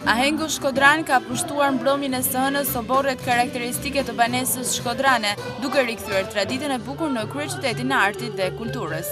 Ahengu Shkodran ka pushtuar mbrëmjen e së hënës oborret karakteristike të banesës shkodrane, duke rikthyer traditën e bukur në kryeqytetin e artit dhe kulturës.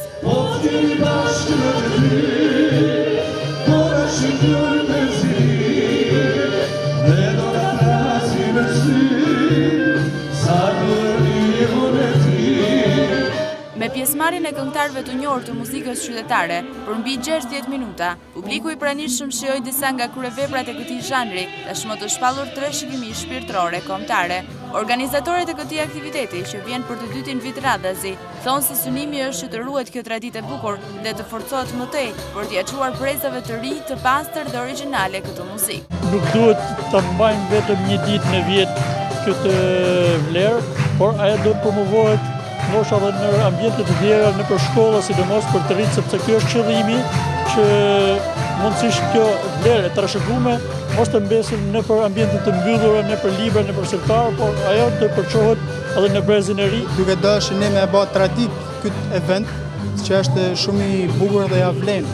Me pjesëmarrjen e këngëtarëve të njohur të muzikës qytetare, për mbi 60 minuta, publiku i pranishëm shijoi disa nga kryeveprat e këtij zhanri, tashmë të shpallur trashëgimi shpirtërore kombëtare. Organizatorët e këtij aktiviteti, që vjen për të dytin vit radhazi, thonë se synimi është që të ruhet kjo traditë e bukur dhe të forcohet më tej për t'i çuar brezave të rinj të pastër dhe origjinale këtë muzikë. Nuk duhet ta mbajmë vetëm një ditë në vit këtë vlerë, por ajo do të promovohet ndoshta edhe në ambiente të tjera, nëpër shkolla, sidomos për të rritë, sepse ky është qëllimi, që mundësisht kjo vlerë e trashëguar mos të mbesin nëpër ambiente të mbyllura, nëpër libra, nëpër sektar, por ajo të përçohet edhe në brezin e ri. Duke dashur ne me bë tradit këtë event, që është shumë i bukur dhe ja vlen,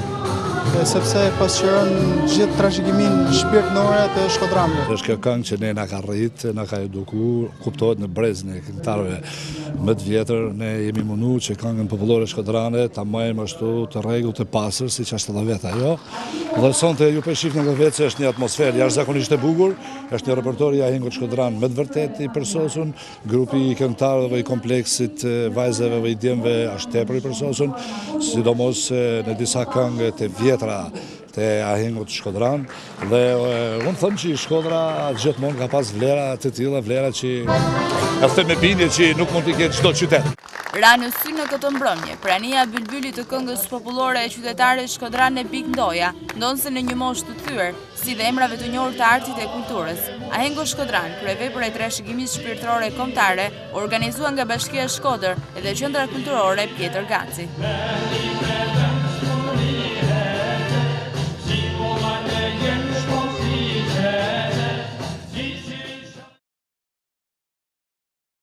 sepse pasqyron gjithë trashëgimin shpirtëror të shkodranëve. Është kjo këngë që ne na ka rrit, na ka edukuar, kuptohet në brezin e këngëtarëve më të vjetër. Ne jemi munduar që këngën popullore shkodrane ta mbajmë ashtu të rregullt të pastër, siç është edhe vetë ajo. Dhe sonte ju po shihni edhe vetë se është një atmosferë jashtëzakonisht e bukur, është një repertori i Ahengut Shkodran me të vërtetë i përsosur, grupi i këngëtarëve i kompleksit vajzave dhe i djemve është tepër i përsosur, sidomos në disa këngë të vjetra të Ahengut Shkodran, dhe unë thëmë që Shkodra gjithmonë ka pas vlera të tilla, vlera që e them me bindje që nuk mund t'i ketë çdo qytet. Ra në sy në këtë mbrëmje, prania e bylbylit të këngës popullore e qytetares shkodrane Big Ndoja, ndonse në një moshë të thyer, si dhe emrave të njohur të artit e kulturës. Ahengu Shkodran, kryevepër e trashëgimisë shpirtërore kombëtare, organizuar nga Bashkia e Shkodër dhe Qendra Kulturore Pjetër Gaci.